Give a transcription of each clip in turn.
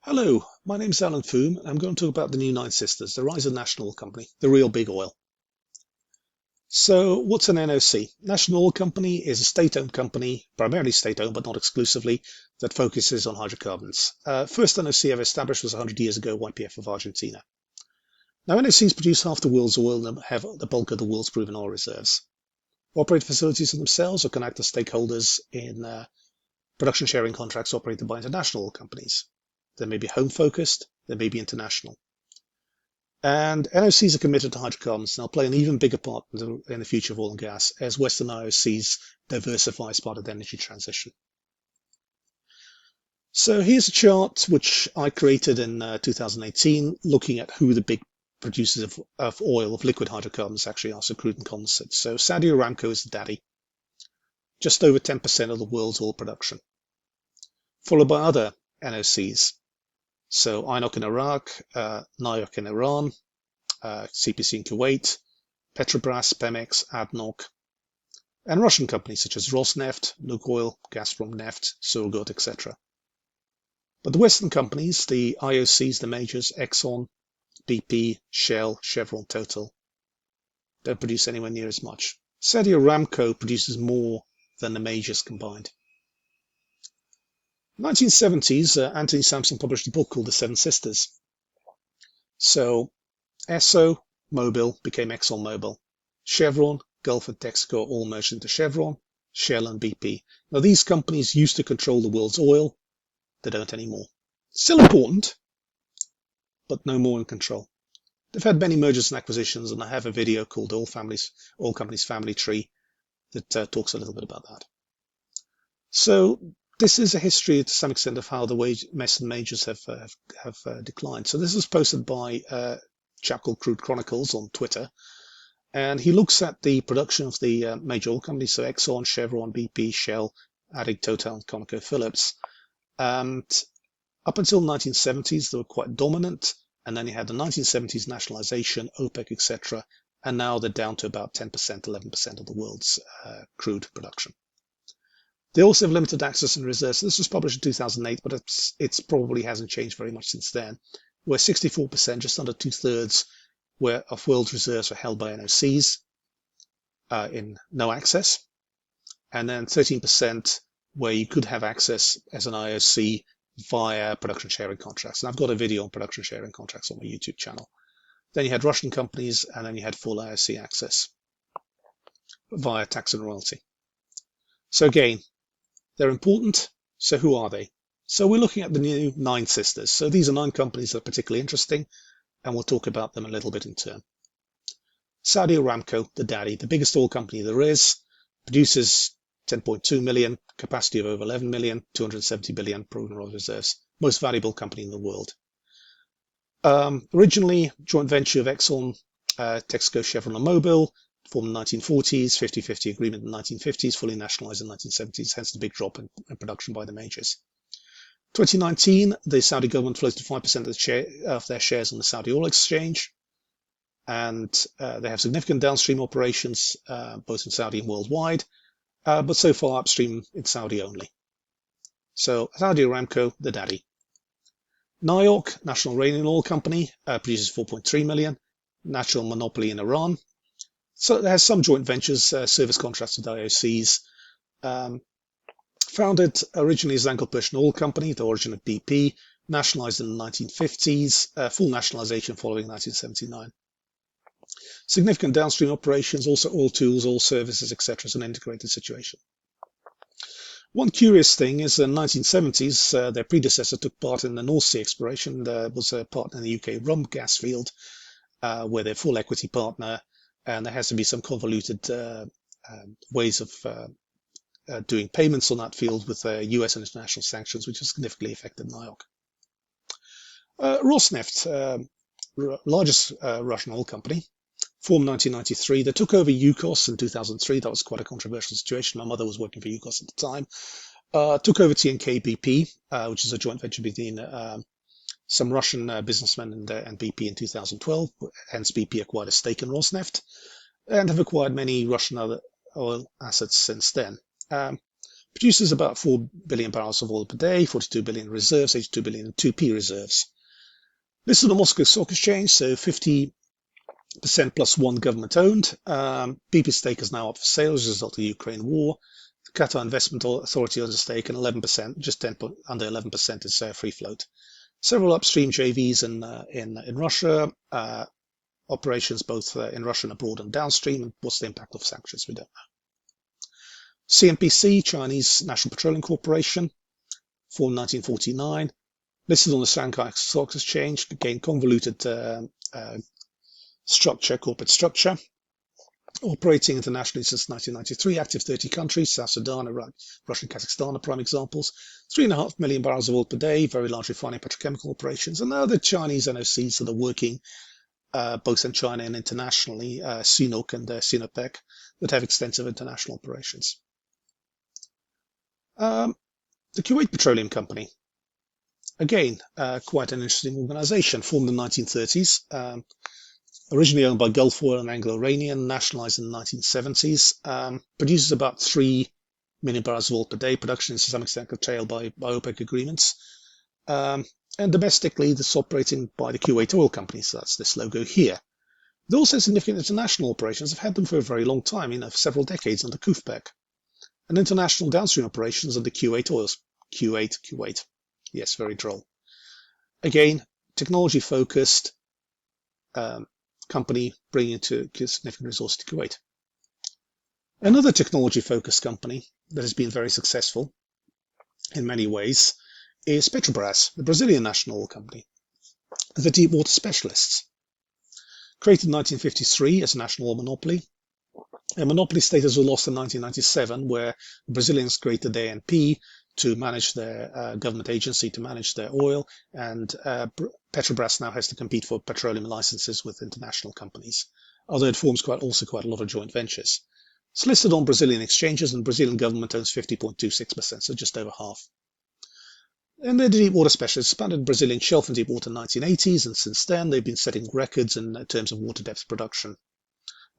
Hello, my name is Alan Foom, and I'm going to talk about the new Nine Sisters, the rise of national oil company, the real big oil. So what's an NOC? National Oil Company is a state-owned company, primarily state-owned but not exclusively, that focuses on hydrocarbons. First NOC ever established was 100 years ago, YPF of Argentina. Now NOCs produce half the world's oil and have the bulk of the world's proven oil reserves. Operate facilities themselves or can act as stakeholders in production sharing contracts operated by international oil companies. They may be home-focused, they may be international. And NOCs are committed to hydrocarbons and will play an even bigger part in the future of oil and gas as Western IOCs diversify as part of the energy transition. So here's a chart which I created in 2018, looking at who the big producers of oil, of liquid hydrocarbons actually are, so crude and condensate. So Saudi Aramco is the daddy, just over 10% of the world's oil production, followed by other NOCs. So INOC in Iraq, NIOC in Iran, CPC in Kuwait, Petrobras, PEMEX, ADNOC, and Russian companies such as Rosneft, Lukoil, GAZPROM Neft, Surgut, etc. But the Western companies, the IOCs, the majors, Exxon, BP, Shell, Chevron, Total, don't produce anywhere near as much. Saudi Aramco produces more than the majors combined. 1970s, Anthony Sampson published a book called The Seven Sisters. So Esso, Mobil became ExxonMobil. Chevron, Gulf and Texaco all merged into Chevron, Shell and BP. Now these companies used to control the world's oil. They don't anymore. Still important, but no more in control. They've had many mergers and acquisitions, and I have a video called Oil Companies Family Tree that talks a little bit about that. So this is a history to some extent of how the Western majors have declined. So this is posted by a chap called Crude Chronicles on Twitter, and he looks at the production of the major oil companies, so Exxon, Chevron, BP, Shell, adding Total and ConocoPhillips. And up until the 1970s, they were quite dominant, and then you had the 1970s nationalization, OPEC, etc., and now they're down to about 10%, 11% of the world's crude production. They also have limited access and reserves. This was published in 2008, but it's probably hasn't changed very much since then, where 64%, just under two-thirds, of world's reserves were held by NOCs in no access, and then 13% where you could have access as an IOC via production sharing contracts. And I've got a video on production sharing contracts on my YouTube channel. Then you had Russian companies, and then you had full IOC access via tax and royalty. So again, they're important. So who are they? So we're looking at the new Nine Sisters. So these are 9 companies that are particularly interesting, and we'll talk about them a little bit in turn. Saudi Aramco, the daddy, the biggest oil company there is, produces 10.2 million, capacity of over 11 million, 270 billion proven oil reserves, most valuable company in the world. Originally, joint venture of Exxon, Texaco, Chevron, and Mobil, formed in the 1940s, 50-50 agreement in the 1950s, fully nationalized in the 1970s, hence the big drop in production by the majors. 2019, the Saudi government floated 5% of their shares on the Saudi Oil Exchange, and they have significant downstream operations, both in Saudi and worldwide, but so far upstream in Saudi only. So Saudi Aramco, the daddy. NIOC, National Iranian Oil Company, produces 4.3 million, natural monopoly in Iran. So it has some joint ventures, service contracts with IOCs. Founded originally as Anglo Persian Oil Company, the origin of BP, nationalized in the 1950s, full nationalization following 1979. Significant downstream operations, also oil tools, oil services, etc. as an integrated situation. One curious thing is in the 1970s, their predecessor took part in the North Sea exploration. There was a partner in the UK Rum gas field, where they're full equity partner, and there has to be some convoluted ways of doing payments on that field with US and international sanctions, which has significantly affected NIOC. Rosneft, largest Russian oil company, formed 1993. They took over UCOS in 2003. That was quite a controversial situation. My mother was working for UCOS at the time. Took over TNK-BP, which is a joint venture between some Russian businessmen and BP in 2012. Hence, BP acquired a stake in Rosneft and have acquired many Russian other oil assets since then. Produces about 4 billion barrels of oil per day, 42 billion reserves, 82 billion in 2P reserves. Listed on Moscow Stock Exchange, so 50% plus one government owned. BP's stake is now up for sale as a result of the Ukraine war. The Qatar Investment Authority owns a stake, and 11%, just 10 under 11% is free float. Several upstream JVs in Russia, operations both in Russia and abroad and downstream. And what's the impact of sanctions? We don't know. CNPC, Chinese National Petroleum Corporation, formed 1949, listed on the Shanghai Stock Exchange, again convoluted corporate structure, operating internationally since 1993, active 30 countries, South Sudan, Iraq, Russia, and Kazakhstan are prime examples, 3.5 million barrels of oil per day, very large refining petrochemical operations, and now the Chinese NOCs that are working both in China and internationally, CNOC and SistersThe, that have extensive international operations. The Kuwait Petroleum Company, again, quite an interesting organization, formed in the 1930s, originally owned by Gulf Oil and Anglo-Iranian, nationalized in the 1970s, produces about 3 million barrels of oil per day. Production is to some extent curtailed by OPEC agreements. And domestically, this is operating by the Kuwait Oil Company, so that's this logo here. They also have significant international operations. Have had them for a very long time, for several decades under KUFPEC. And international downstream operations under Kuwait Oils. Kuwait. Yes, very droll. Again, technology-focused company bringing to significant resource to Kuwait. Another technology-focused company that has been very successful in many ways is Petrobras, the Brazilian national oil company. The deep water specialists. Created in 1953 as a national oil monopoly. A monopoly status was lost in 1997, where the Brazilians created the ANP to manage their government agency to manage their oil, and Petrobras now has to compete for petroleum licenses with international companies, although it forms also quite a lot of joint ventures. It's listed on Brazilian exchanges, and the Brazilian government owns 50.26%, so just over half. And they're the deep water specialists, expanded the Brazilian shelf and deep water in the 1980s, and since then they've been setting records in terms of water depth production.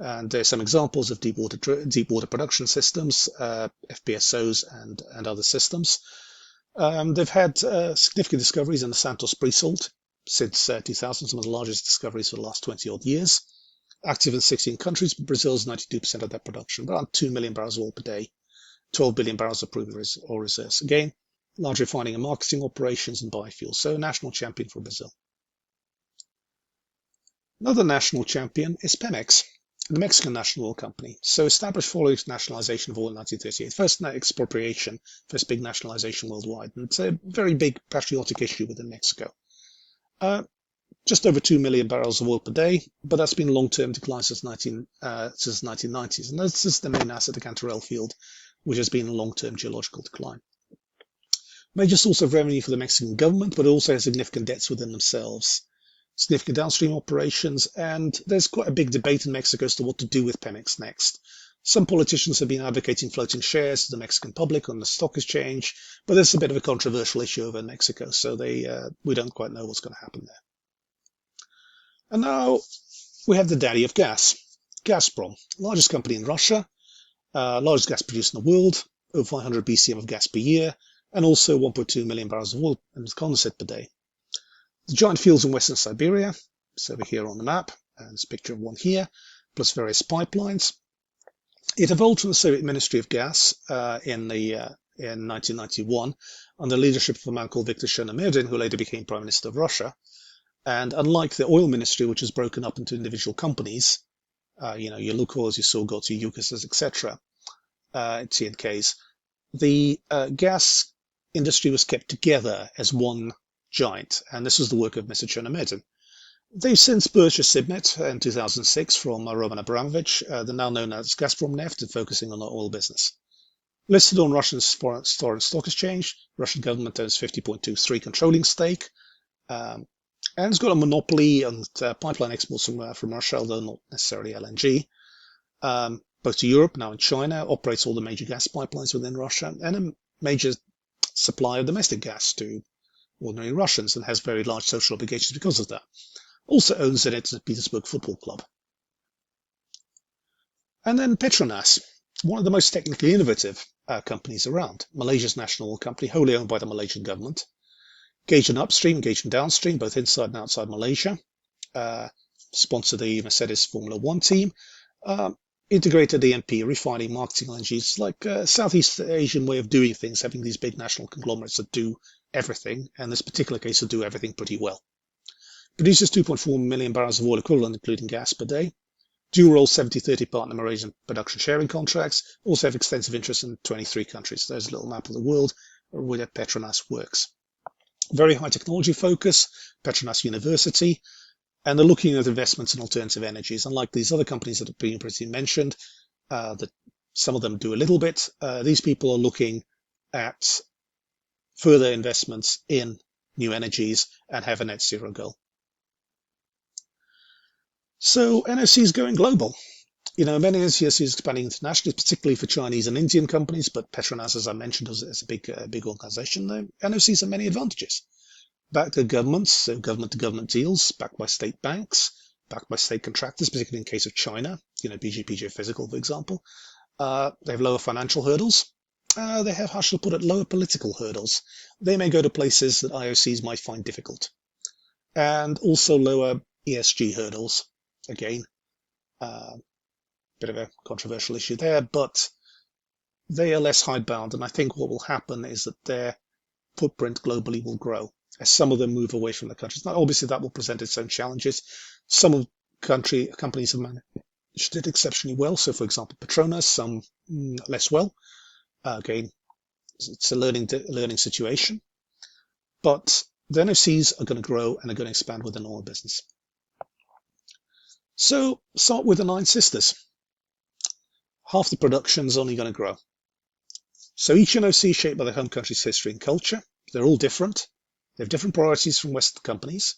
And there's some examples of deep water production systems, FPSOs and other systems. They've had significant discoveries in the Santos pre-salt since 2000, some of the largest discoveries for the last 20 odd years. Active in 16 countries, but Brazil is 92% of their production, around 2 million barrels of oil per day, 12 billion barrels of proven oil reserves. Again, large refining and marketing operations and biofuels, so a national champion for Brazil. Another national champion is PEMEX, the Mexican national oil company. So established following nationalization of oil in 1938. First expropriation, first big nationalization worldwide. And it's a very big patriotic issue within Mexico. Just over 2 million barrels of oil per day, but that's been long-term decline since 1990s. And this is the main asset, the Cantarell field, which has been in long-term geological decline. Major source of revenue for the Mexican government, but also has significant debts within themselves. Significant downstream operations, and there's quite a big debate in Mexico as to what to do with PEMEX next. Some politicians have been advocating floating shares to the Mexican public on the stock exchange, but there's a bit of a controversial issue over in Mexico, so we don't quite know what's going to happen there. And now we have the daddy of gas, GAZPROM, largest company in Russia, largest gas producer in the world, over 500 BCM of gas per year, and also 1.2 million barrels of oil and condensate per day. The giant fields in Western Siberia, it's over here on the map, and there's a picture of one here, plus various pipelines. It evolved from the Soviet Ministry of Gas in 1991 under the leadership of a man called Viktor Chernomyrdin, who later became Prime Minister of Russia. And unlike the oil ministry, which is broken up into individual companies, your Lukoils, your Surguts, your Yukoslavs, etc., TNKs, the gas industry was kept together as one giant, and this was the work of Mr. Chernomyrdin. They've since purchased Sibnet in 2006 from Roman Abramovich. They're now known as Gazprom Neft and focusing on the oil business. Listed on Russia's foreign stock exchange, Russian government owns 50.23 controlling stake, and it's got a monopoly on pipeline exports from Russia, although not necessarily LNG, both to Europe, now in China, operates all the major gas pipelines within Russia, and a major supply of domestic gas to ordinary Russians, and has very large social obligations because of that. Also owns the St. Petersburg Football Club. And then Petronas. one of the most technically innovative companies around. Malaysia's national oil company, wholly owned by the Malaysian government. Engaged in upstream, engaged in downstream, both inside and outside Malaysia. Sponsor the Mercedes Formula One team. Integrated E&P, refining, marketing, LNG. It's like a Southeast Asian way of doing things, having these big national conglomerates that do everything, and in this particular case, that do everything pretty well. Produces 2.4 million barrels of oil equivalent, including gas per day. Dual role 70-30 partner Malaysian production sharing contracts. Also have extensive interest in 23 countries. There's a little map of the world where Petronas works. Very high technology focus, Petronas University, and they're looking at investments in alternative energies. Unlike these other companies that have been previously mentioned, that some of them do a little bit, these people are looking at further investments in new energies and have a net zero goal. So NOC is going global. Many NOCs is expanding internationally, particularly for Chinese and Indian companies, but Petronas, as I mentioned, is a big organization. NOCs have many advantages. Backed by governments, so government-to-government deals, backed by state banks, backed by state contractors, particularly in case of China, BG Physical, for example. They have lower financial hurdles. They have, how shall I put it, lower political hurdles. They may go to places that IOCs might find difficult. And also lower ESG hurdles. Again, bit of a controversial issue there, but they are less hidebound, and I think what will happen is that their footprint globally will grow as some of them move away from the countries. Now, obviously, that will present its own challenges. Some companies have managed it exceptionally well. So, for example, Petronas, some less well. Again, it's a learning situation. But the NOCs are going to grow and are going to expand within oil business. So, start with the 9 sisters. Half the production is only going to grow. So each NOC is shaped by their home country's history and culture. They're all different. They have different priorities from Western companies.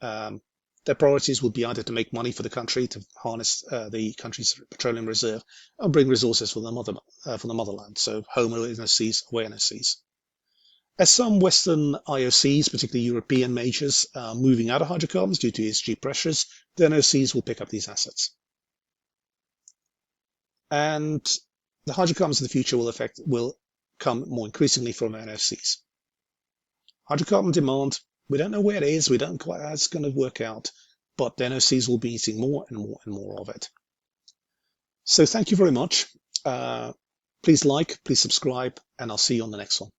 Their priorities will be either to make money for the country, to harness the country's petroleum reserve, and bring resources from the motherland. So home NOCs, away NOCs. As some Western IOCs, particularly European majors, are moving out of hydrocarbons due to ESG pressures, the NOCs will pick up these assets. And the hydrocarbons of the future will come more increasingly from NOCs. Hydrocarbon demand, we don't know where it is, we don't quite how it's going to work out, but the NOCs will be eating more and more and more of it. So thank you very much. Please like, please subscribe, and I'll see you on the next one.